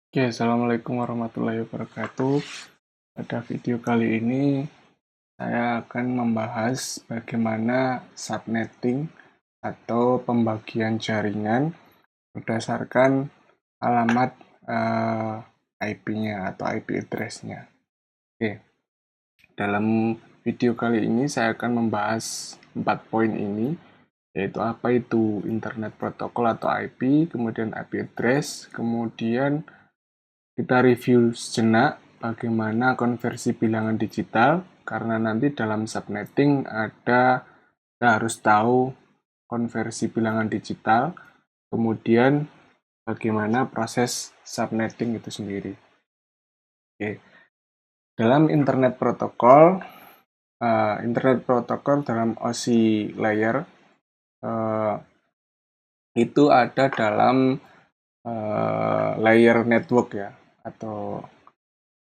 Oke, Assalamualaikum warahmatullahi wabarakatuh. Pada video kali ini, saya akan membahas bagaimana subnetting atau pembagian jaringan berdasarkan alamat IP-nya atau IP address-nya. Oke, dalam video kali ini saya akan membahas 4 poin ini, yaitu apa itu Internet Protocol atau IP, kemudian IP address, kemudian kita review sejenak bagaimana konversi bilangan digital, karena nanti dalam subnetting kita harus tahu konversi bilangan digital, kemudian bagaimana proses subnetting itu sendiri. Oke. Dalam Internet Protocol dalam OSI layer itu ada dalam layer network ya, atau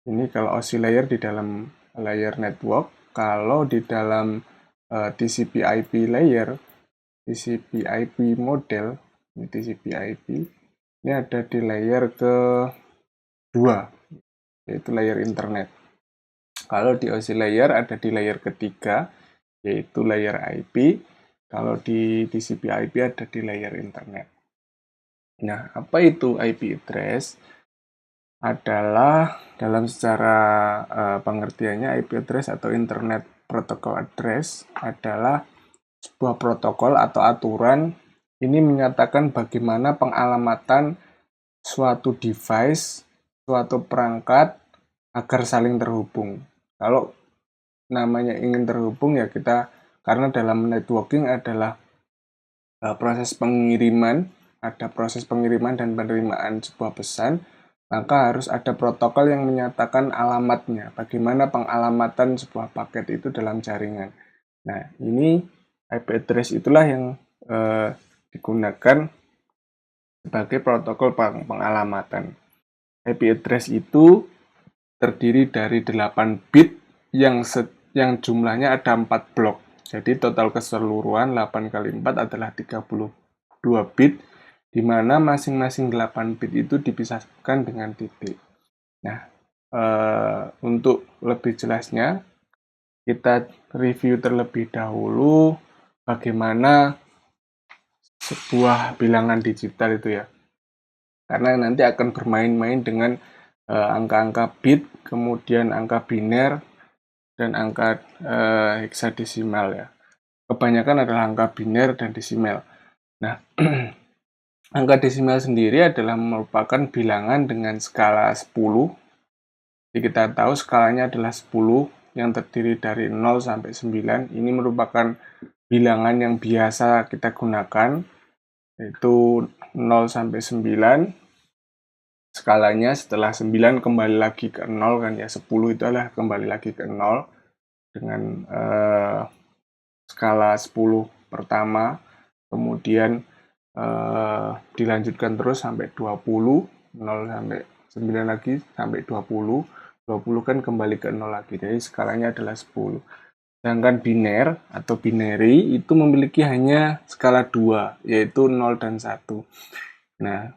ini kalau OSI layer di dalam layer network. Kalau di dalam TCP/IP layer, TCP/IP model, ini TCP/IP, ini ada di layer kedua, yaitu layer internet. Kalau di OSI layer ada di layer ketiga, yaitu layer IP. Kalau di TCP/IP ada di layer internet. Nah, apa itu IP address? Adalah dalam secara pengertiannya, IP address atau Internet Protocol Address adalah sebuah protokol atau aturan. Ini menyatakan bagaimana pengalamatan suatu device, suatu perangkat agar saling terhubung. Kalau namanya ingin terhubung ya kita, karena dalam networking adalah proses pengiriman, ada proses pengiriman dan penerimaan sebuah pesan, maka harus ada protokol yang menyatakan alamatnya, bagaimana pengalamatan sebuah paket itu dalam jaringan. Nah, ini IP address itulah yang digunakan sebagai protokol pengalamatan. IP address itu terdiri dari 8 bit yang jumlahnya ada 4 blok. Jadi total keseluruhan 8 kali 4 adalah 32 bit, di mana masing-masing 8 bit itu dipisahkan dengan titik. Nah, untuk lebih jelasnya, kita review terlebih dahulu bagaimana sebuah bilangan digital itu ya. Karena nanti akan bermain-main dengan angka-angka bit, kemudian angka biner, dan angka heksadesimal ya. Kebanyakan adalah angka biner dan desimal. Nah, angka desimal sendiri adalah merupakan bilangan dengan skala 10. Jadi kita tahu skalanya adalah 10 yang terdiri dari 0 sampai 9. Ini merupakan bilangan yang biasa kita gunakan, yaitu 0 sampai 9. Skalanya setelah 9 kembali lagi ke 0 kan ya, 10 itu adalah kembali lagi ke 0 dengan skala 10 pertama, kemudian dilanjutkan terus sampai 20, 0 sampai 9 lagi sampai 20, 20 kan kembali ke 0 lagi, jadi skalanya adalah 10. Sedangkan biner atau binary itu memiliki hanya skala 2, yaitu 0 dan 1. Nah,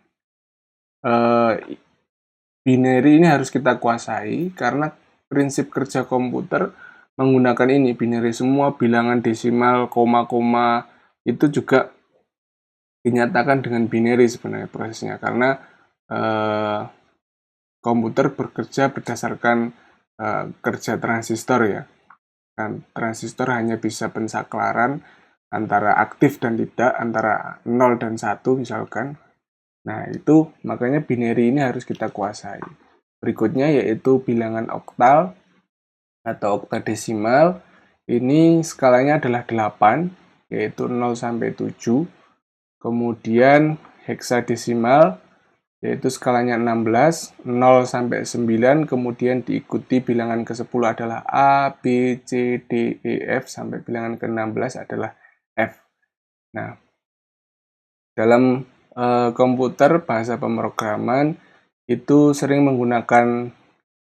binary ini harus kita kuasai karena prinsip kerja komputer menggunakan ini, binary. Semua bilangan desimal, koma-koma itu juga dinyatakan dengan binary sebenarnya prosesnya, karena komputer bekerja berdasarkan kerja transistor ya. Dan transistor hanya bisa pensaklaran antara aktif dan tidak, antara 0 dan 1 misalkan. Nah, itu makanya binary ini harus kita kuasai. Berikutnya yaitu bilangan oktal atau oktadesimal. Ini skalanya adalah 8, yaitu 0 sampai 7. Kemudian heksadesimal, yaitu skalanya 16, 0 sampai 9, kemudian diikuti bilangan ke-10 adalah A, B, C, D, E, F, sampai bilangan ke-16 adalah F. Nah, dalam komputer bahasa pemrograman itu sering menggunakan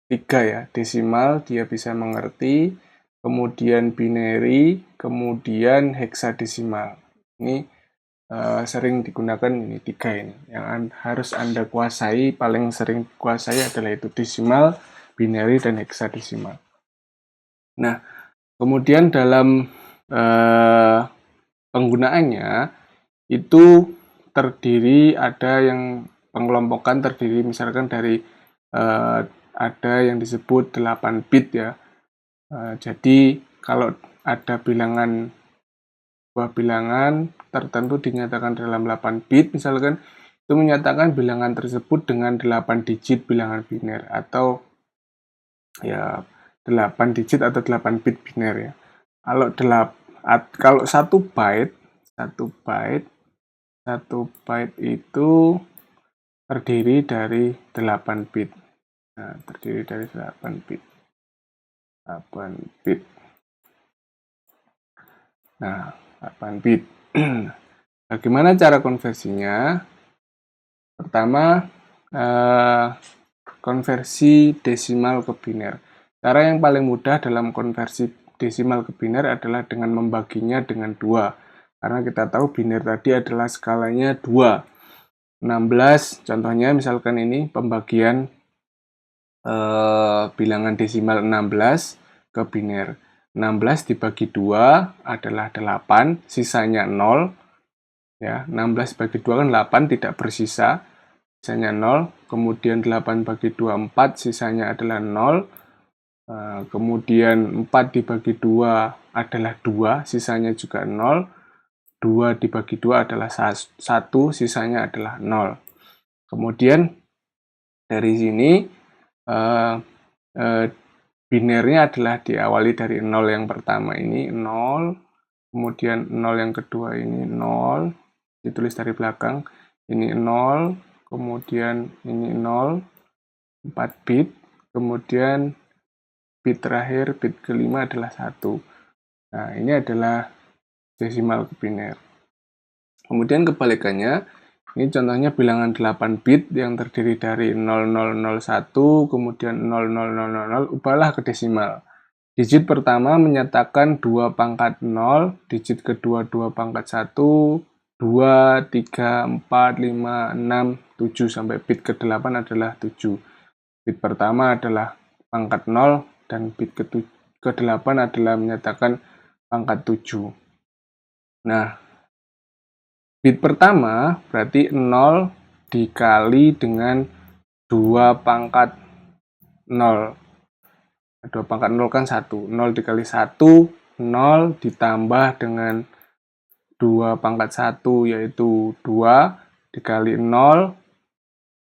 3 ya, desimal dia bisa mengerti, kemudian binary, kemudian heksadesimal. Ini sering digunakan ini 3 ini. Yang harus Anda kuasai, paling sering kuasai adalah itu desimal, binary, dan heksadesimal. Nah, kemudian dalam penggunaannya itu terdiri, ada yang pengelompokan terdiri misalkan dari ada yang disebut 8 bit ya. Jadi kalau ada sebuah bilangan tertentu dinyatakan dalam 8 bit, misalkan itu menyatakan bilangan tersebut dengan 8 digit bilangan biner, atau ya 8 digit atau 8 bit biner ya. Kalau 1 byte itu terdiri dari 8 bit. Nah, terdiri dari 8 bit. 8 bit. Nah, 8 bit. Bagaimana cara konversinya? Pertama, konversi desimal ke biner. Cara yang paling mudah dalam konversi desimal ke biner adalah dengan membaginya dengan 2. Karena kita tahu biner tadi adalah skalanya 2. 16, contohnya misalkan ini pembagian bilangan desimal 16 ke biner. 16 dibagi 2 adalah 8, sisanya 0. Ya, 16 bagi 2 kan 8, tidak bersisa, sisanya 0. Kemudian 8 bagi 2, 4, sisanya adalah 0. Kemudian 4 dibagi 2 adalah 2, sisanya juga 0. 2 dibagi 2 adalah 1, sisanya adalah 0. Kemudian dari sini binernya adalah diawali dari 0 yang pertama ini 0, kemudian 0 yang kedua ini 0, ditulis dari belakang, ini 0, kemudian ini 0, 4 bit, kemudian bit terakhir, bit kelima adalah 1. Nah, ini adalah desimal ke biner. Kemudian kebalikannya, ini contohnya bilangan 8 bit yang terdiri dari 0001, kemudian 00000, ubahlah ke desimal. Digit pertama menyatakan 2 pangkat 0, digit kedua 2 pangkat 1, 2, 3, 4, 5, 6, 7, sampai bit ke-8 adalah 7. Bit pertama adalah pangkat 0, dan bit ke-8 adalah menyatakan pangkat 7. Nah, bit pertama berarti 0 dikali dengan 2 pangkat 0. 2 pangkat 0 kan 1. 0 dikali 1, 0 ditambah dengan 2 pangkat 1, yaitu 2 dikali 0,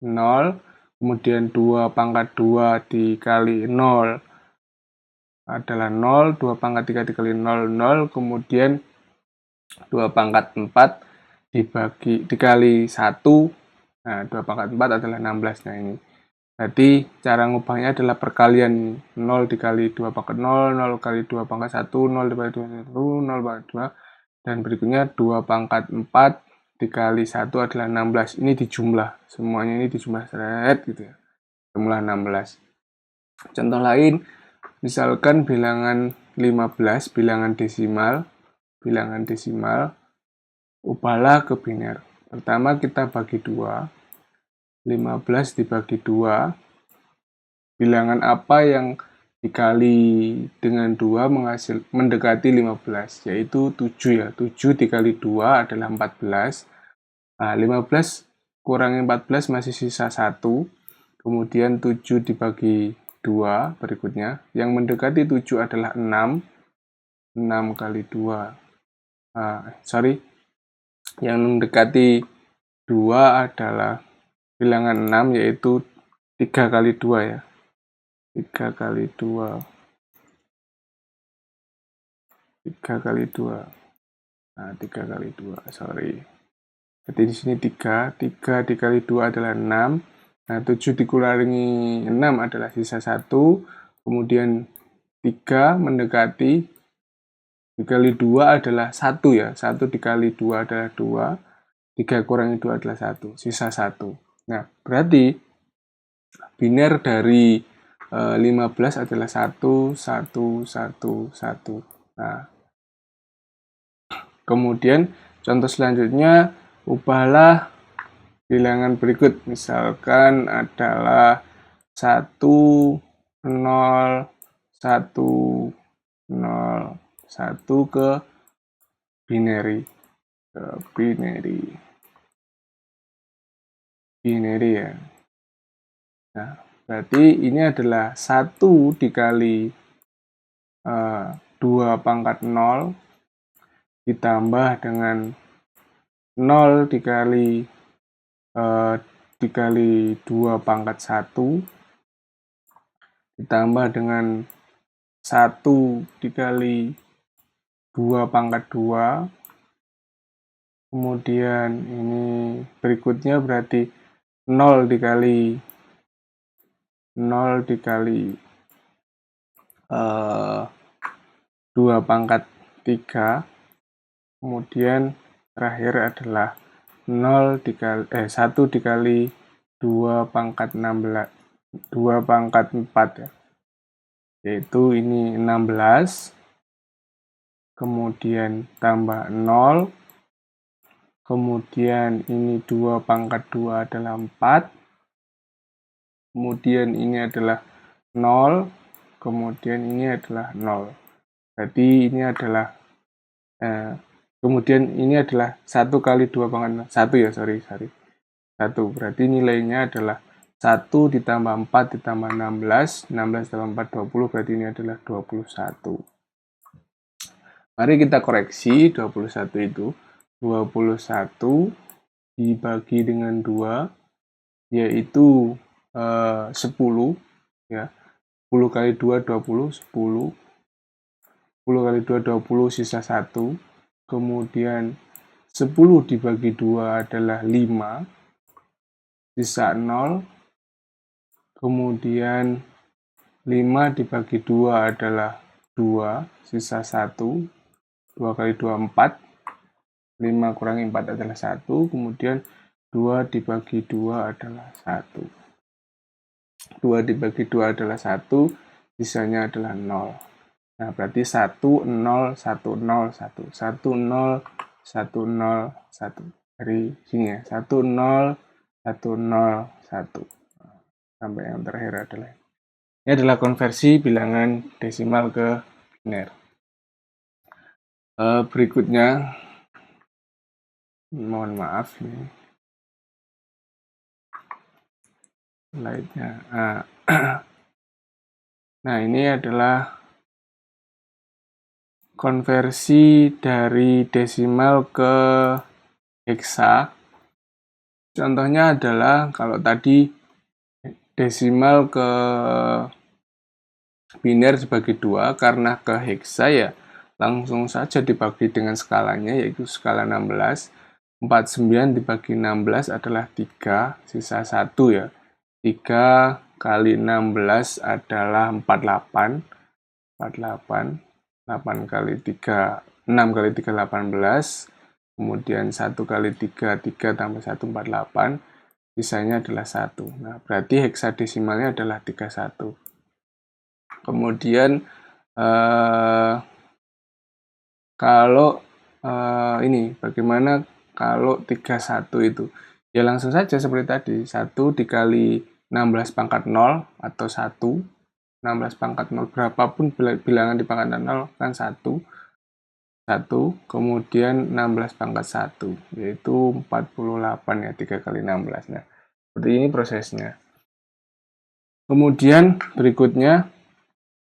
0. Kemudian 2 pangkat 2 dikali 0 adalah 0. 2 pangkat 3 dikali 0, 0. Kemudian 2 pangkat 4 dikali 1, nah 2 pangkat 4 adalah 16. Nah ini, jadi cara ngubahnya adalah perkalian 0 dikali 2 pangkat 0, 0 kali 2 pangkat 1, 0 dikali 2 1, 0 pangkat 2, dan berikutnya 2 pangkat 4 dikali 1 adalah 16. Ini dijumlah, semuanya ini dijumlah seret gitu ya, jumlah 16. Contoh lain, misalkan bilangan 15, bilangan desimal, ubahlah ke biner. Pertama kita bagi 2, 15 dibagi 2, bilangan apa yang dikali dengan 2 mendekati 15, yaitu 7 ya. 7 dikali 2 adalah 14. Nah, 15 kurangi 14 masih sisa 1. Kemudian 7 dibagi 2 berikutnya. Yang mendekati 7 adalah 6. 6 kali 2. Yang mendekati 2 adalah bilangan 6, yaitu 3 kali 2 ya. 3 kali 2. 3 kali 2. Nah, 3 kali 2, sorry. Jadi di sini 3 dikali 2 adalah 6. Nah, 7 dikurangi 6 adalah sisa 1. Kemudian 3 mendekati, dikali 2 adalah 1 ya. 1 dikali 2 adalah 2. 3 kurangi 2 adalah 1. Sisa 1. Nah, berarti biner dari 15 adalah 1, 1, 1, 1. Nah, kemudian Contoh selanjutnya, ubahlah bilangan berikut. Misalkan adalah 1, 0, 1, 0, 1 ke binary. Binary ya. Nah, berarti ini adalah 1 dikali 2 pangkat 0 ditambah dengan 0 dikali 2 pangkat 1 ditambah dengan 1 dikali 2 pangkat 2. Kemudian ini berikutnya berarti 0 dikali 2 pangkat 3. Kemudian terakhir adalah 1 dikali 2 pangkat 16, 2 pangkat 4 ya. Yaitu ini 16, kemudian tambah 0, kemudian ini 2 pangkat 2 adalah 4, kemudian ini adalah 0, kemudian ini adalah 0. Berarti ini adalah kemudian ini adalah 1 kali 2 pangkat 1 ya, sorry. 1, berarti nilainya adalah 1 ditambah 4 ditambah 16, 16 tambah 4, 20, berarti ini adalah 21. Mari kita koreksi 21 itu. 21 dibagi dengan 2, yaitu 10, ya. 10 kali 2, 20, 10. 10 kali 2, 20, sisa 1. Kemudian 10 dibagi 2 adalah 5, sisa 0. Kemudian 5 dibagi 2 adalah 2, sisa 1. 2 kali 2, 4. 5 kurangi 4 adalah 1. Kemudian 2 dibagi 2 adalah 1. 2 dibagi 2 adalah 1, sisanya adalah 0. Nah, berarti 1, 0, 1, 0, 1. 1, 0, 1, 0, 1. Dari sini ya, 1, 0, 1, 0, 1. Sampai yang terakhir adalah ini adalah konversi bilangan desimal ke biner. Berikutnya, mohon maaf ini slide-nya. Nah, ini adalah konversi dari desimal ke heksa. Contohnya adalah kalau tadi desimal ke biner sebagai 2, karena ke heksa ya langsung saja dibagi dengan skalanya, yaitu skala 16. 49 dibagi 16 adalah 3, sisa 1 ya. 3 kali 16 adalah 48. 48. 8 kali 3, 6 kali 3, 18. Kemudian 1 kali 3, 3 tambah 1, 48. Sisanya adalah 1. Nah, berarti heksadesimalnya adalah 31. Kemudian, kalau ini, bagaimana kalau 31 itu? Ya langsung saja seperti tadi, 1 dikali 16 pangkat 0 atau 1. 16 pangkat 0, berapapun bilangan di pangkat 0 kan 1, kemudian 16 pangkat 1, yaitu 48 ya, 3 kali 16. Nah, seperti ini prosesnya. Kemudian berikutnya,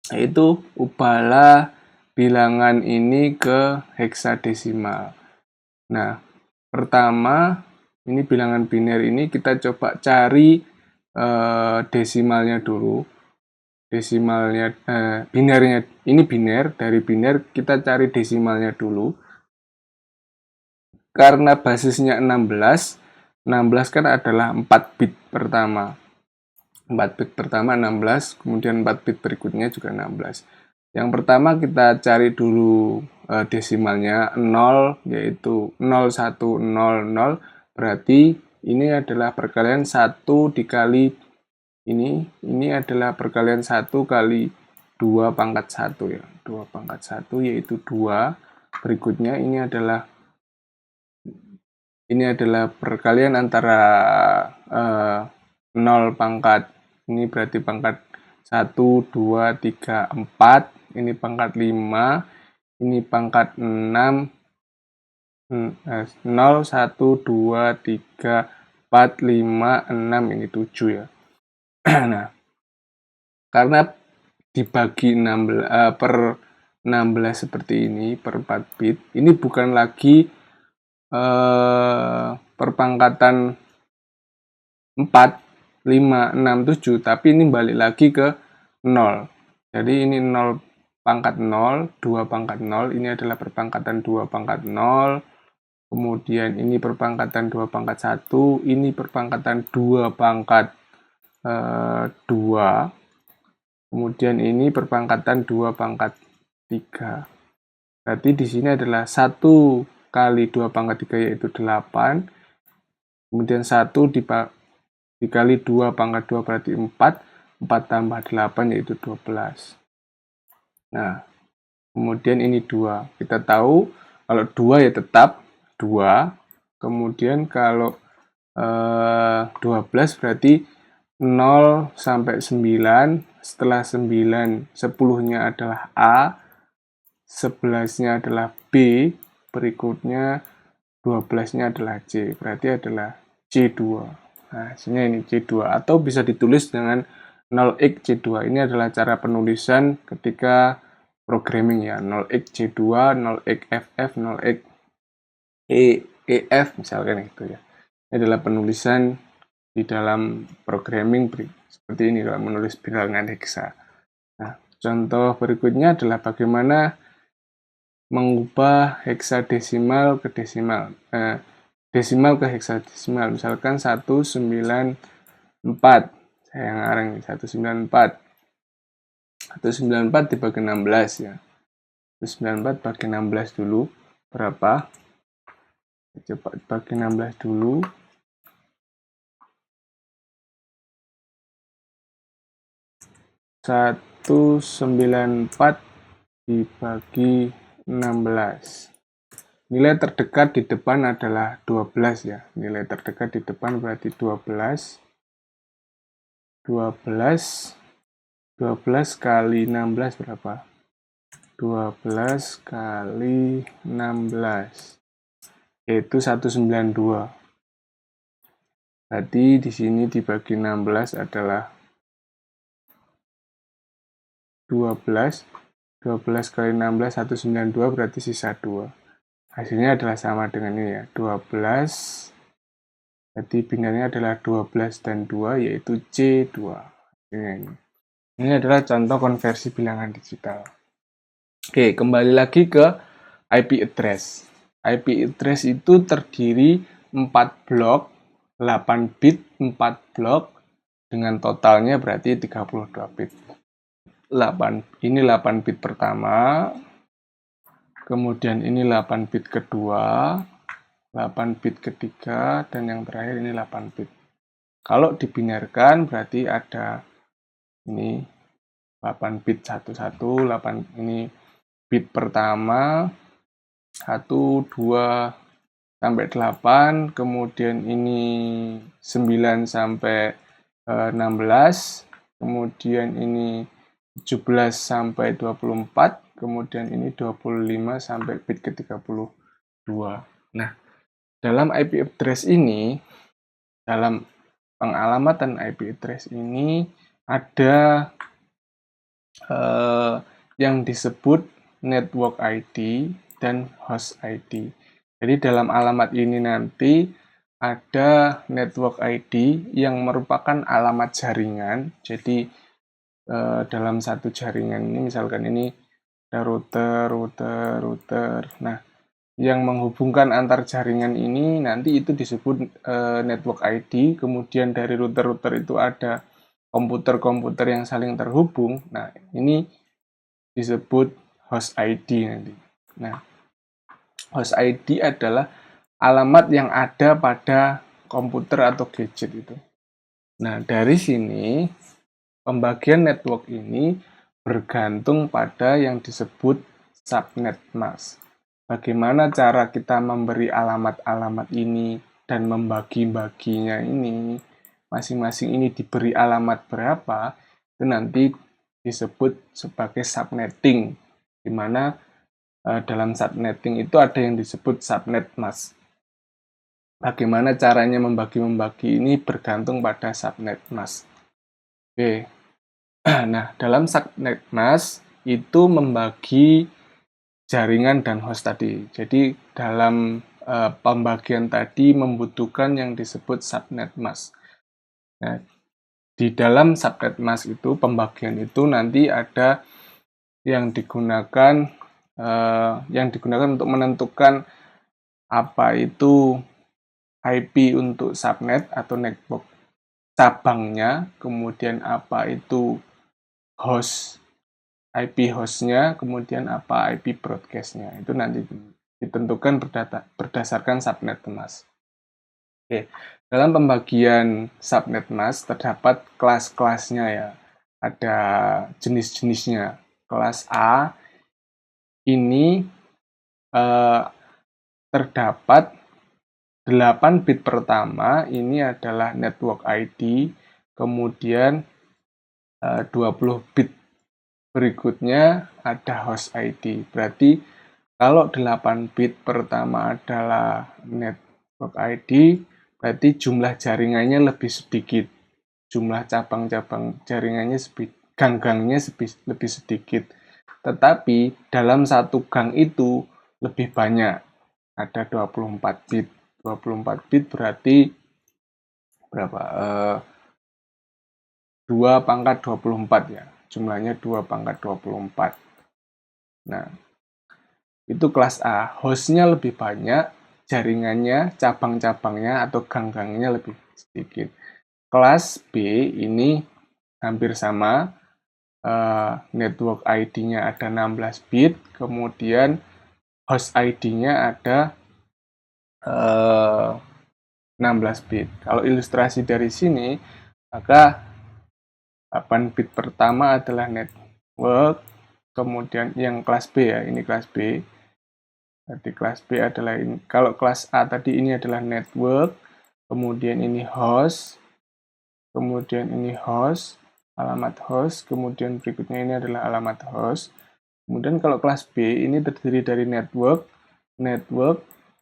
yaitu ubahlah bilangan ini ke heksadesimal. Nah, pertama, ini bilangan biner ini kita coba cari desimalnya dulu. Desimalnya, binernya, ini biner, dari biner kita cari desimalnya dulu. Karena basisnya 16 kan adalah 4 bit pertama. 4 bit pertama 16, kemudian 4 bit berikutnya juga 16. Yang pertama kita cari dulu desimalnya 0, yaitu 0100, berarti ini adalah perkalian 1 dikali ini adalah perkalian 1 kali 2 pangkat 1 ya. 2 pangkat 1 yaitu 2. Berikutnya ini adalah ini adalah perkalian antara 0 pangkat, ini berarti pangkat 1, 2, 3, 4, ini pangkat 5, ini pangkat 6, 0, 1, 2, 3, 4, 5, 6, ini 7 ya. Nah, karena dibagi 16, per 16 seperti ini, per 4 bit, ini bukan lagi perpangkatan 4, 5, 6, 7, tapi ini balik lagi ke 0. Jadi ini 0 pangkat 0, 2 pangkat 0, ini adalah perpangkatan 2 pangkat 0, kemudian ini perpangkatan 2 pangkat 1, ini perpangkatan 2 pangkat 2, kemudian ini perpangkatan 2 pangkat 3. Berarti di sini adalah 1 kali 2 pangkat 3 yaitu 8, kemudian 1 dikali 2 pangkat 2 berarti 4, 4 tambah 8 yaitu 12. Nah, kemudian ini 2. Kita tahu kalau 2 ya tetap 2, kemudian kalau 12 berarti 0 sampai 9, setelah 9, 10-nya adalah A, 11-nya adalah B, berikutnya 12-nya adalah C, berarti adalah C2. Nah, hasilnya ini C2, atau bisa ditulis dengan 0x C2. Ini adalah cara penulisan ketika programming ya, 0x C2, 0x FF, 0x EF, misalkan gitu ya. Ini adalah penulisan di dalam programming seperti ini kalau menulis bilangan heksa. Nah, contoh berikutnya adalah bagaimana mengubah heksadesimal ke desimal, desimal ke heksadesimal. Misalkan 194, saya ngarang 194. 194 dibagi 16 ya. 194 bagi 16 dulu berapa? Coba bagi 16 dulu. 194 dibagi 16. Nilai terdekat di depan adalah 12 ya. Nilai terdekat di depan berarti 12. 12 kali 16 berapa? 12 kali 16 yaitu 192. Berarti di sini dibagi 16 adalah 12. 12 kali 16 192 berarti sisa 2. Hasilnya adalah sama dengan ini ya, 12. Jadi binarisnya adalah 12 dan 2 yaitu C2. Ini adalah contoh konversi bilangan digital. Oke, kembali lagi ke IP address. IP address itu terdiri 4 blok, 8 bit, 4 blok, dengan totalnya berarti 32 bit. 8 bit pertama, kemudian ini 8 bit kedua, 8 bit ketiga, dan yang terakhir ini 8 bit. Kalau dibinarkan berarti ada ini 8 bit 11, 8 ini bit pertama 1, 2 sampai 8, kemudian ini 9 sampai 16, kemudian ini 17 sampai 24, kemudian ini 25 sampai bit ke-32. Nah, dalam IP address ini, dalam pengalamatan IP address ini ada yang disebut network ID dan host ID. Jadi dalam alamat ini nanti ada network ID yang merupakan alamat jaringan. Jadi dalam satu jaringan ini, misalkan ini ada router. Nah, yang menghubungkan antar jaringan ini nanti itu disebut network ID. Kemudian dari router itu ada komputer-komputer yang saling terhubung. Nah, ini disebut host ID nanti. Nah, host ID adalah alamat yang ada pada komputer atau gadget itu. Nah, dari sini pembagian network ini bergantung pada yang disebut subnet mask. bagaimana cara kita memberi alamat-alamat ini dan membagi-baginya ini, masing-masing ini diberi alamat berapa, itu nanti disebut sebagai subnetting, di mana dalam subnetting itu ada yang disebut subnet mask. Bagaimana caranya membagi-membagi ini bergantung pada subnet mask. Oke, nah dalam subnet mask itu membagi jaringan dan host tadi. Jadi dalam pembagian tadi membutuhkan yang disebut subnet mask. Nah, di dalam subnet mask itu pembagian itu nanti ada yang digunakan untuk menentukan apa itu IP untuk subnet atau network cabangnya, kemudian apa itu host, IP hostnya, kemudian apa IP broadcastnya. Itu nanti ditentukan berdasarkan subnet mask. Oke, dalam pembagian subnet mask terdapat kelas-kelasnya ya. Ada jenis-jenisnya. Kelas A ini terdapat 8 bit pertama ini adalah network ID, kemudian 20 bit berikutnya ada host ID. Berarti kalau 8 bit pertama adalah network ID, berarti jumlah jaringannya lebih sedikit. Jumlah cabang-cabang jaringannya gang-gangnya lebih sedikit. Tetapi dalam satu gang itu lebih banyak. Ada 24 bit. 24 bit berarti berapa? 2 pangkat 24 ya. Jumlahnya 2 pangkat 24. Nah, itu kelas A. Hostnya lebih banyak, jaringannya, cabang-cabangnya atau gang-gangnya lebih sedikit. Kelas B ini hampir sama. Network ID-nya ada 16 bit, kemudian host ID-nya ada 16 bit. Kalau ilustrasi dari sini, maka 8 bit pertama adalah network, kemudian yang kelas B ya, ini kelas B. Jadi kelas B adalah ini. Kalau kelas A tadi ini adalah network, kemudian ini host, kemudian ini host, alamat host, kemudian berikutnya ini adalah alamat host. Kemudian kalau kelas B ini terdiri dari network,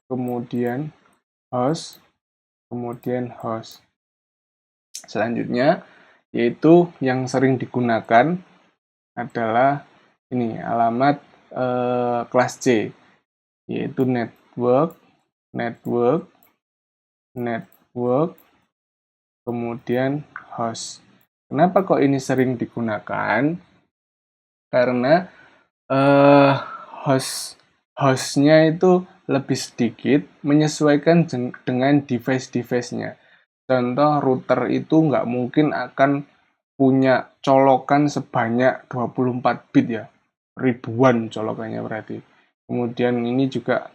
kemudian host, kemudian host. Selanjutnya, yaitu yang sering digunakan adalah ini alamat kelas C, yaitu network, kemudian host. Kenapa kok ini sering digunakan? Karena hostnya itu lebih sedikit menyesuaikan dengan device-device-nya. Contoh router itu nggak mungkin akan punya colokan sebanyak 24 bit ya, ribuan colokannya berarti. Kemudian ini juga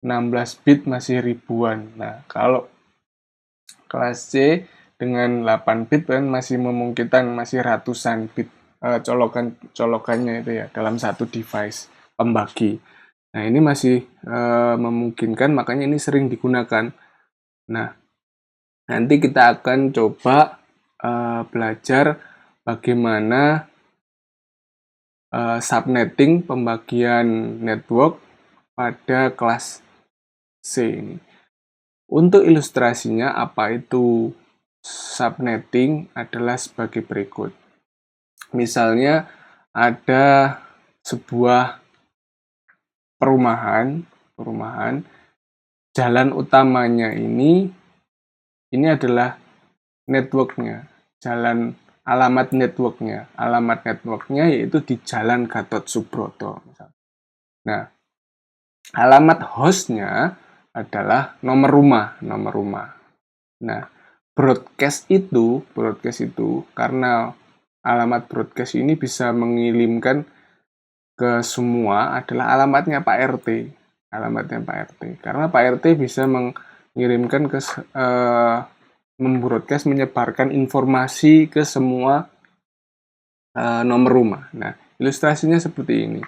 16 bit masih ribuan. Nah, kalau kelas C dengan 8 bit kan masih memungkinkan, masih ratusan bit colokannya itu ya dalam satu device pembagi. Nah, ini masih memungkinkan, makanya ini sering digunakan. Nah, nanti kita akan coba belajar bagaimana subnetting, pembagian network pada kelas C ini. Untuk ilustrasinya, apa itu subnetting adalah sebagai berikut. Misalnya ada sebuah perumahan, jalan utamanya ini adalah networknya, alamat networknya yaitu di Jalan Gatot Subroto. Nah, alamat hostnya adalah nomor rumah. Nah, broadcast itu karena alamat broadcast ini bisa mengirimkan ke semua adalah alamatnya Pak RT. Karena Pak RT bisa mengirimkan ke membroadcast, menyebarkan informasi ke semua nomor rumah. Nah, ilustrasinya seperti ini.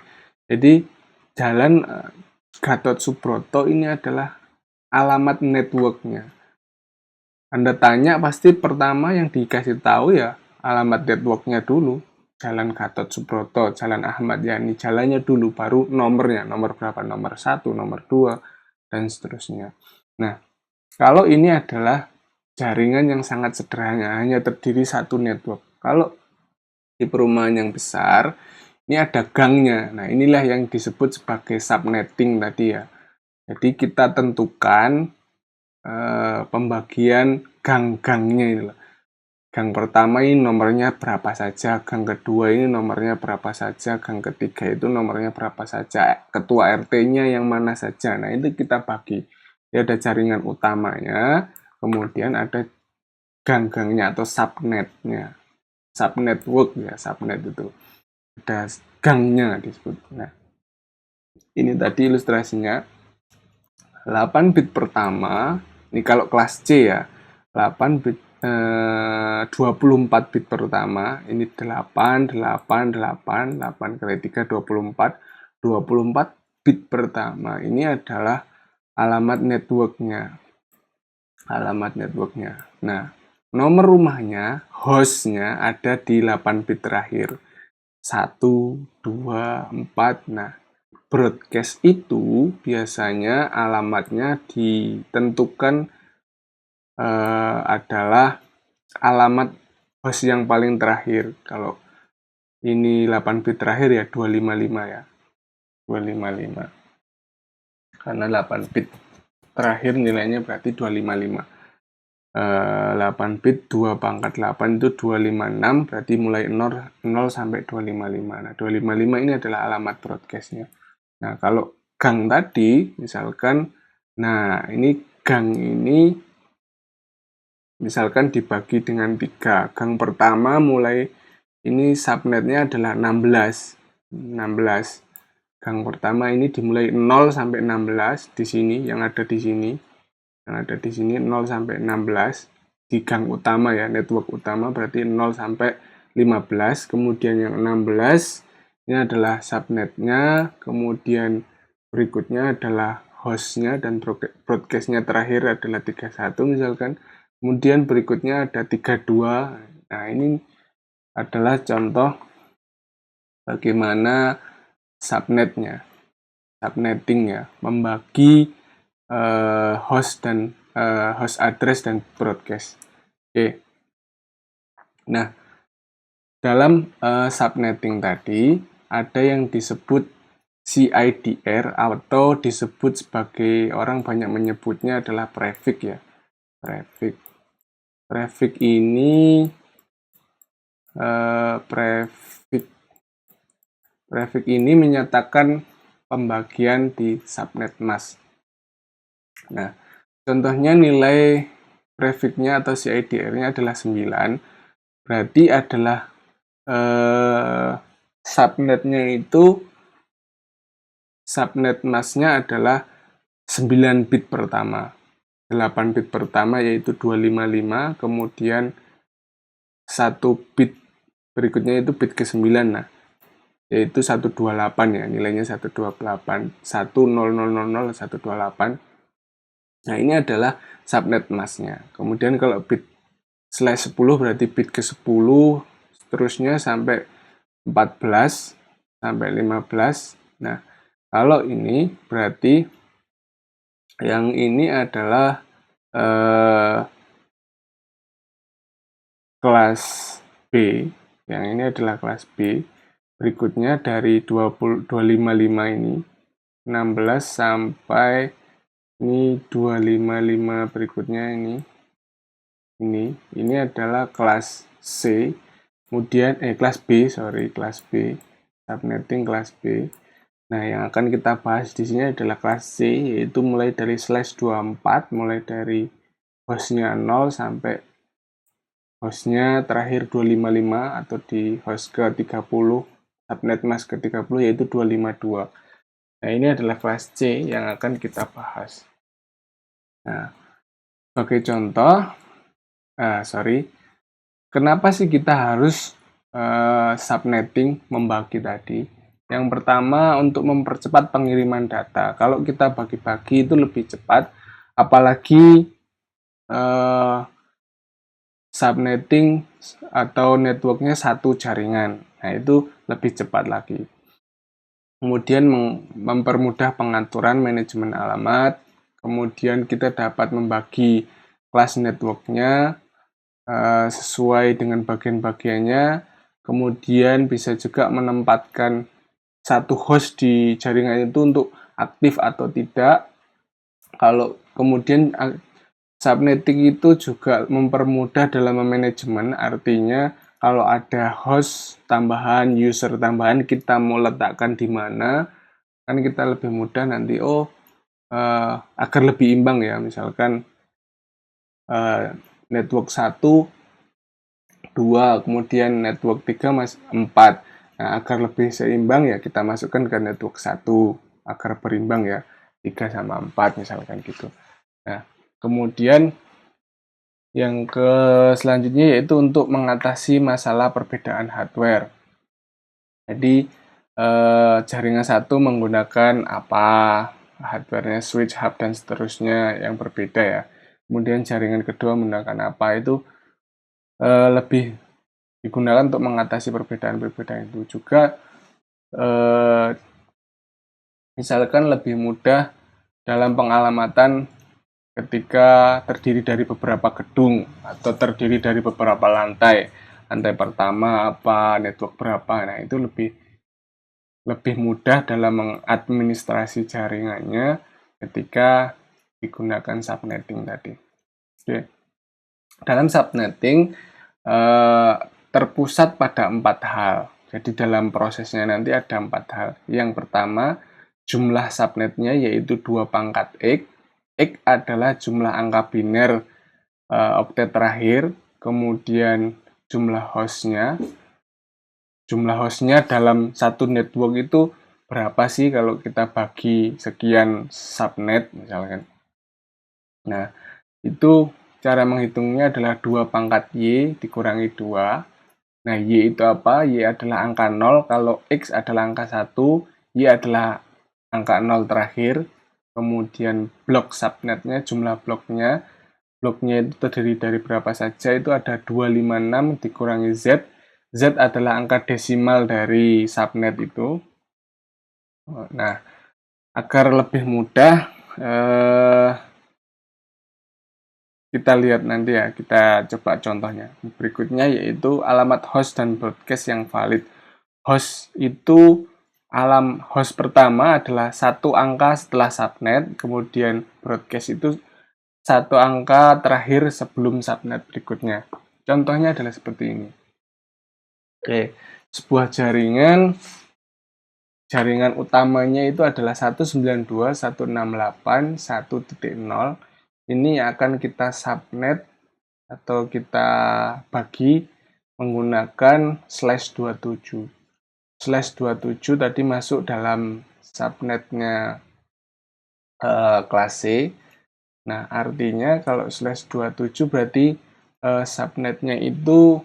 Jadi jalan Gatot Subroto ini adalah alamat networknya. Anda tanya pasti pertama yang dikasih tahu ya alamat networknya dulu. Jalan Gatot Subroto, Jalan Ahmad Yani, jalannya dulu, baru nomornya, nomor berapa, nomor 1, nomor 2, dan seterusnya. Nah, kalau ini adalah jaringan yang sangat sederhana, hanya terdiri satu network. Kalau di perumahan yang besar, ini ada gangnya. Nah, inilah yang disebut sebagai subnetting tadi ya. Jadi kita tentukan pembagian gang-gangnya ini loh. Gang pertama ini nomornya berapa saja, gang kedua ini nomornya berapa saja, gang ketiga itu nomornya berapa saja, ketua RT-nya yang mana saja. Nah, itu kita bagi. Jadi ada jaringan utamanya, kemudian ada gang-gangnya atau subnetnya. Subnetwork ya, subnet itu. Ada gangnya disebut. Nah, ini tadi ilustrasinya. 8 bit pertama, ini kalau kelas C ya, 8 bit 24 bit pertama, ini 8, 8, 8, 8 kali 3, 24. 24 bit pertama, ini adalah alamat networknya. Alamat networknya. Nah, nomor rumahnya, hostnya ada di 8 bit terakhir. 1, 2, 4, nah, broadcast itu biasanya alamatnya ditentukan adalah alamat host yang paling terakhir. Kalau ini 8 bit terakhir ya 255 ya. 255. Karena 8 bit terakhir nilainya berarti 255. 8 bit 2 pangkat 8 itu 256, berarti mulai 0 sampai 255. Nah, 255 ini adalah alamat broadcastnya. Nah, kalau gang tadi, misalkan, nah ini gang ini misalkan dibagi dengan 3. Gang pertama mulai, ini subnetnya adalah 16. 16. Gang pertama ini dimulai 0 sampai 16 di sini, yang ada di sini. Yang ada di sini 0 sampai 16. Di gang utama ya, network utama berarti 0 sampai 15. Kemudian yang 16 ini adalah subnetnya, kemudian berikutnya adalah hostnya, dan broadcastnya terakhir adalah 31 misalkan. Kemudian berikutnya ada 32. Nah, ini adalah contoh bagaimana subnetnya, subnetting ya, membagi host dan host address dan broadcast. Oke. Nah, dalam subnetting tadi ada yang disebut CIDR atau disebut sebagai, orang banyak menyebutnya adalah prefix ya. Prefix. Prefix ini prefix ini menyatakan pembagian di subnet mask. Nah, contohnya nilai prefixnya atau CIDR-nya adalah 9. Berarti adalah subnetnya itu, subnet masknya adalah 9 bit pertama. 8 bit pertama yaitu 255, kemudian 1 bit berikutnya itu bit ke-9, nah, yaitu 128 ya, nilainya 128, 10000 128. Nah, ini adalah subnet masknya. Kemudian kalau bit /10 berarti bit ke-10, seterusnya sampai 14, sampai 15. Nah, kalau ini berarti yang ini adalah kelas B, yang ini adalah kelas B. Berikutnya dari 255 ini 16 sampai ini 255, berikutnya ini adalah kelas C. Kemudian kelas B, kelas B, subnetting kelas B. Nah, yang akan kita bahas di sini adalah kelas C, yaitu mulai dari /24, mulai dari hostnya 0 sampai hostnya terakhir 255 atau di host ke-30, subnet mask ke-30 yaitu 252. Nah, ini adalah kelas C yang akan kita bahas. Nah, sebagai contoh, kenapa sih kita harus subnetting, membagi tadi? Yang pertama, untuk mempercepat pengiriman data. Kalau kita bagi-bagi itu lebih cepat, apalagi subnetting atau networknya satu jaringan. Nah, itu lebih cepat lagi. Kemudian mempermudah pengaturan manajemen alamat. Kemudian kita dapat membagi kelas networknya sesuai dengan bagian-bagiannya. Kemudian bisa juga menempatkan satu host di jaringan itu untuk aktif atau tidak. Kalau kemudian subnetting itu juga mempermudah dalam manajemen, artinya kalau ada host tambahan, user tambahan, kita mau letakkan di mana, kan kita lebih mudah nanti, agar lebih imbang ya, misalkan network 1, 2, kemudian network 3, 4. Nah, agar lebih seimbang ya kita masukkan ke network 1, agar berimbang ya, 3 sama 4 misalkan gitu. Nah, kemudian yang selanjutnya yaitu untuk mengatasi masalah perbedaan hardware. Jadi jaringan satu menggunakan apa, hardware-nya switch, hub dan seterusnya yang berbeda ya. Kemudian jaringan kedua menggunakan apa, itu lebih digunakan untuk mengatasi perbedaan-perbedaan itu juga. Misalkan lebih mudah dalam pengalamatan ketika terdiri dari beberapa gedung atau terdiri dari beberapa lantai pertama apa, network berapa. Nah, itu lebih mudah dalam mengadministrasi jaringannya ketika digunakan subnetting tadi. Oke. Dalam subnetting terpusat pada 4 hal. Jadi dalam prosesnya nanti ada 4 hal. Yang pertama, jumlah subnetnya yaitu 2 pangkat X. X adalah jumlah angka biner oktet terakhir, kemudian jumlah hostnya. Jumlah hostnya dalam satu network itu berapa sih kalau kita bagi sekian subnet misalkan. Nah, itu cara menghitungnya adalah 2 pangkat Y dikurangi 2. Nah, Y itu apa? Y adalah angka 0, kalau X adalah angka 1, Y adalah angka 0 terakhir. Kemudian blok subnetnya, jumlah bloknya itu terdiri dari berapa saja, itu ada 256 dikurangi Z. Z adalah angka desimal dari subnet itu. Nah, agar lebih mudah, kita lihat nanti ya, kita coba contohnya. Berikutnya yaitu alamat host dan broadcast yang valid. Host itu host pertama adalah satu angka setelah subnet, kemudian broadcast itu satu angka terakhir sebelum subnet berikutnya. Contohnya adalah seperti ini. Oke, sebuah jaringan utamanya itu adalah 192.168.1.0. Ini akan kita subnet atau kita bagi menggunakan /27. /27 tadi masuk dalam subnetnya kelas C. Nah, artinya kalau /27 berarti subnetnya itu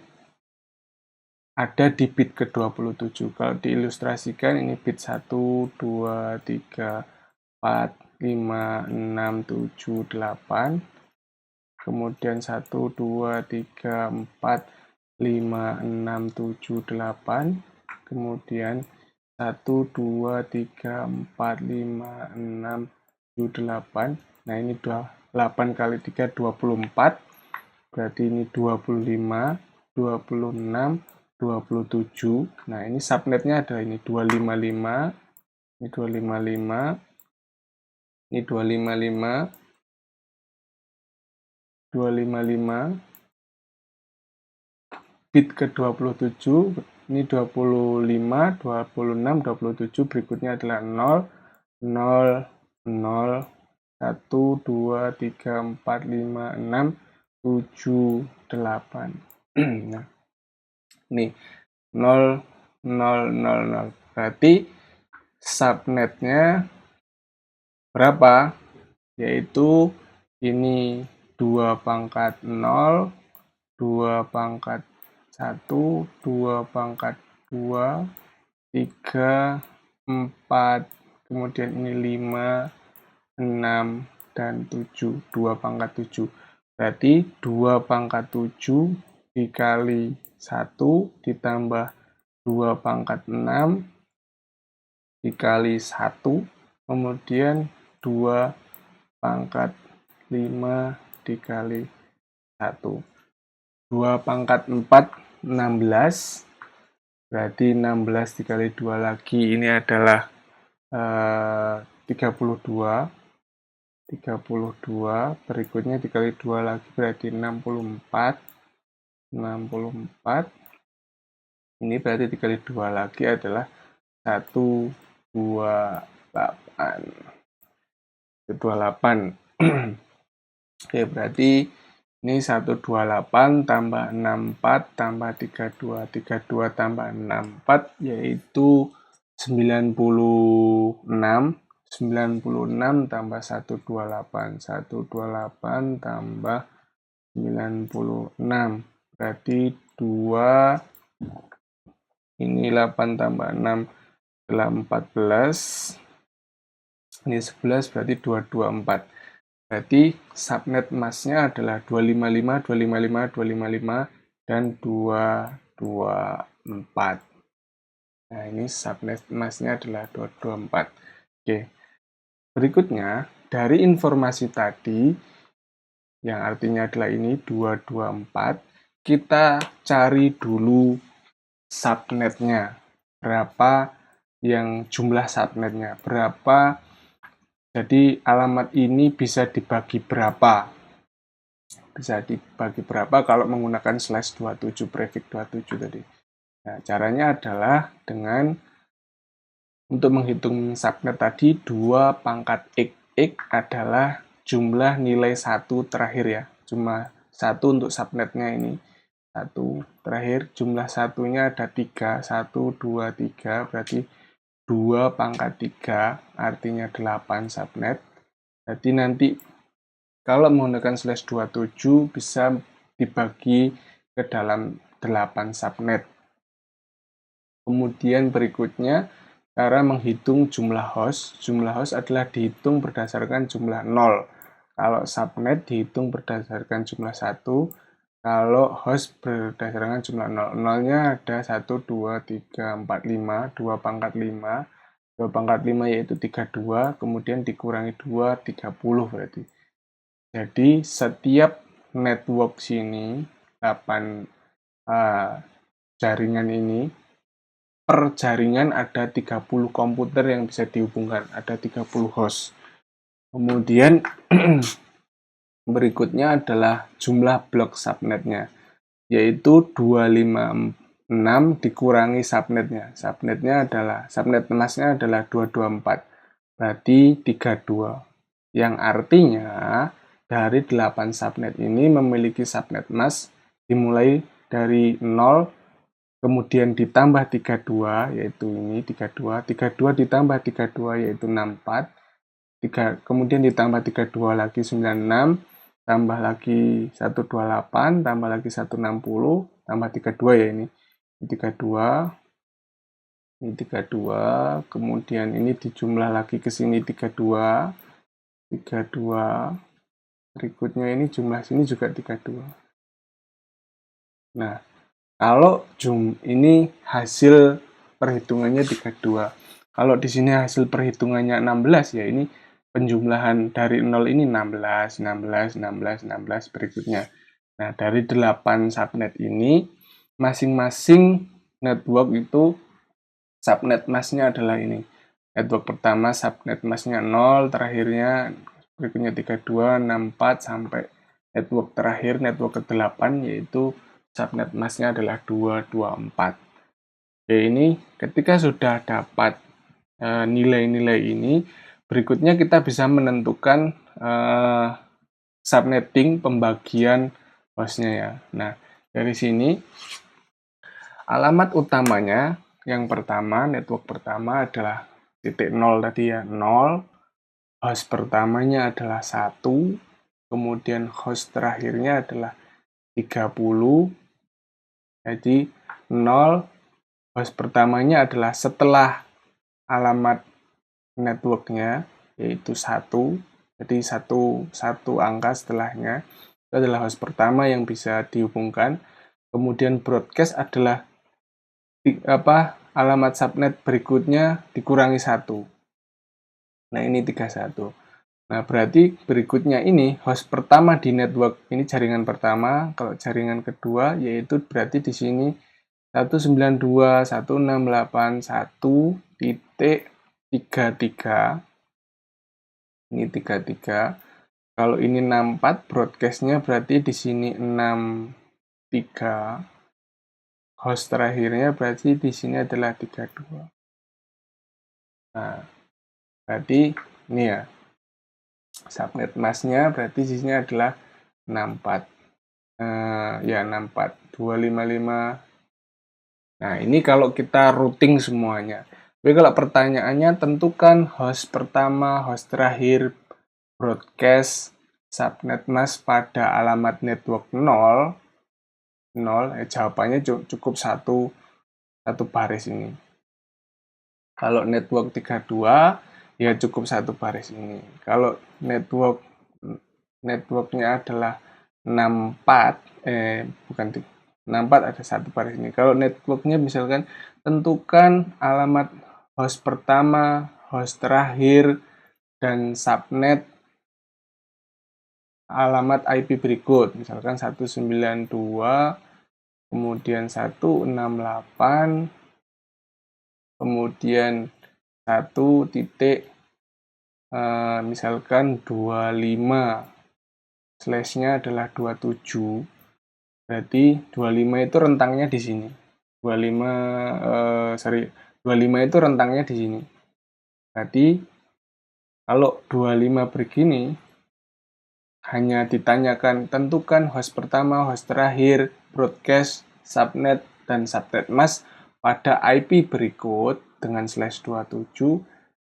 ada di bit ke-27. Kalau diilustrasikan ini bit 1, 2, 3, 4, 5, 6, 7, 8. Kemudian 1, 2, 3, 4, 5, 6, 7, 8. Kemudian 1, 2, 3, 4, 5, 6, 7, 8. Nah, ini 8 kali 3, 24. Berarti ini 25, 26, 27. Nah, ini subnetnya ada ini 255, ini 255, ini 255, 255, bit ke-27, ini 25, 26, 27, berikutnya adalah 0, 0, 0, 1, 2, 3, 4, 5, 6, 7, 8. Nah, nih 0, 0, 0, 0. Berarti subnetnya berapa? Yaitu ini 2 pangkat 0, 2 pangkat 1, 2 pangkat 2, 3, 4, kemudian ini 5, 6, dan 7, 2 pangkat 7. Berarti 2 pangkat 7 dikali 1 ditambah 2 pangkat 6 dikali 1, kemudian 2 pangkat 5 dikali 1. 2 pangkat 4, 16. Berarti 16 dikali 2 lagi, ini adalah 32. 32, berikutnya dikali 2 lagi berarti 64. 64. Ini berarti dikali 2 lagi adalah 128. 128. Oke, berarti ini 128 tambah 64 tambah 32. 32 tambah 64 yaitu 96. 96 tambah 128. 128 tambah 96. Berarti 2, ini 8 tambah 6 adalah 14. Ini 11 berarti 224. Berarti subnet masknya adalah 255, 255, 255, dan 224. Nah, ini subnet masknya adalah 224. Oke. Berikutnya, dari informasi tadi, yang artinya adalah ini 224, kita cari dulu subnetnya. Berapa yang jumlah subnetnya? Berapa? Jadi alamat ini bisa dibagi berapa? Bisa dibagi berapa kalau menggunakan slash 27, prefix 27 tadi. Nah, caranya adalah dengan untuk menghitung subnet tadi, 2 pangkat x adalah jumlah nilai 1 terakhir ya. Cuma 1 untuk subnetnya ini. 1 terakhir, jumlah satunya ada 3. 1, 2, 3, berarti 2 pangkat 3, artinya 8 subnet. Jadi nanti kalau menggunakan slash 27 bisa dibagi ke dalam 8 subnet. Kemudian berikutnya, cara menghitung jumlah host. Jumlah host adalah dihitung berdasarkan jumlah 0. Kalau subnet dihitung berdasarkan jumlah 1. Kalau host berdasarkan jumlah 0. 0-nya ada 1, 2, 3, 4, 5. 2 pangkat 5. 2 pangkat 5 yaitu 32. Kemudian dikurangi 2, 30 berarti. Jadi setiap network sini, 8 jaringan ini, per jaringan ada 30 komputer yang bisa dihubungkan, ada 30 host. Kemudian berikutnya adalah jumlah blok subnetnya, yaitu 256 dikurangi subnetnya. Subnetnya adalah, subnet masknya adalah 224, berarti 32. Yang artinya dari 8 subnet ini memiliki subnet mask dimulai dari 0, kemudian ditambah 32, yaitu ini 32, 32 ditambah 32 yaitu 64, kemudian ditambah 32 lagi 96, tambah lagi 128, tambah lagi 160, tambah 32 ya ini 32, ini 32, kemudian ini dijumlah lagi ke sini 32, 32, berikutnya ini jumlah sini juga 32. Nah, kalau ini hasil perhitungannya 32. Kalau di sini hasil perhitungannya 16 ya ini penjumlahan dari 0 ini 16, 16, 16, 16 berikutnya. Nah, dari 8 subnet ini masing-masing network itu subnet masknya adalah ini. Network pertama subnet masknya 0, terakhirnya berikutnya 32, 64 sampai network terakhir, network ke-8 yaitu subnet masknya adalah 224. Oke, ini ketika sudah dapat nilai-nilai ini, berikutnya kita bisa menentukan subnetting pembagian hostnya ya. Nah, dari sini alamat utamanya yang pertama, network pertama adalah titik 0 tadi ya, 0. Host pertamanya adalah 1, kemudian host terakhirnya adalah 30. Jadi 0, host pertamanya adalah setelah alamat networknya, yaitu 1. Jadi satu angka setelahnya itu adalah host pertama yang bisa dihubungkan. Kemudian broadcast adalah alamat subnet berikutnya dikurangi 1. Nah, ini 31. Nah, berarti berikutnya ini host pertama di network ini jaringan pertama. Kalau jaringan kedua yaitu berarti di sini 192.168.1.33. Ini 33. Kalau ini 64, broadcastnya berarti di sini 63. Host terakhirnya berarti di sini adalah 32. Nah, berarti ini ya. Subnet masknya berarti di sini adalah 64. Ya 64. 255. Nah, ini kalau kita routing semuanya. Tapi kalau pertanyaannya, tentukan host pertama, host terakhir, broadcast, subnet mask pada alamat network 0, jawabannya cukup satu baris ini. Kalau network 32, ya cukup satu baris ini. Kalau networknya adalah 64, bukan 64 ada satu baris ini. Kalau networknya misalkan tentukan alamat host pertama, host terakhir, dan subnet alamat IP berikut. Misalkan 192, kemudian 168, kemudian 1 titik, misalkan 25, slashnya adalah 27. Berarti 25 itu rentangnya di sini. 25 itu rentangnya di sini. Berarti kalau 25 begini, hanya ditanyakan tentukan host pertama, host terakhir, broadcast, subnet, dan subnet mask pada IP berikut dengan /27,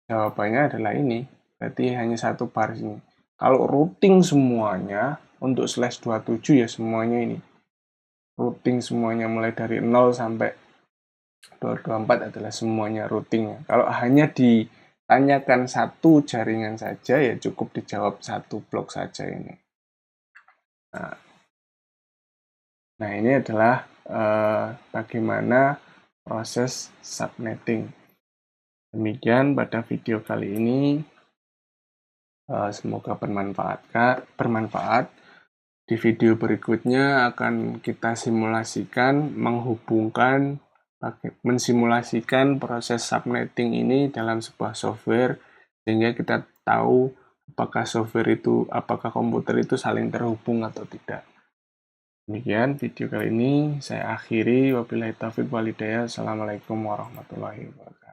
jawabannya adalah ini. Berarti hanya satu baris ini. Kalau routing semuanya, untuk /27 ya semuanya ini. Routing semuanya mulai dari 0 sampai 224 adalah semuanya routing. Kalau hanya ditanyakan satu jaringan saja, ya cukup dijawab satu blok saja ini. Nah, ini adalah bagaimana proses subnetting. Demikian pada video kali ini. Semoga bermanfaat. Di video berikutnya akan kita mensimulasikan proses subnetting ini dalam sebuah software, sehingga kita tahu apakah komputer itu saling terhubung atau tidak. Demikian video kali ini saya akhiri. Wabillahi taufiq wal hidayah. Assalamualaikum warahmatullahi wabarakatuh.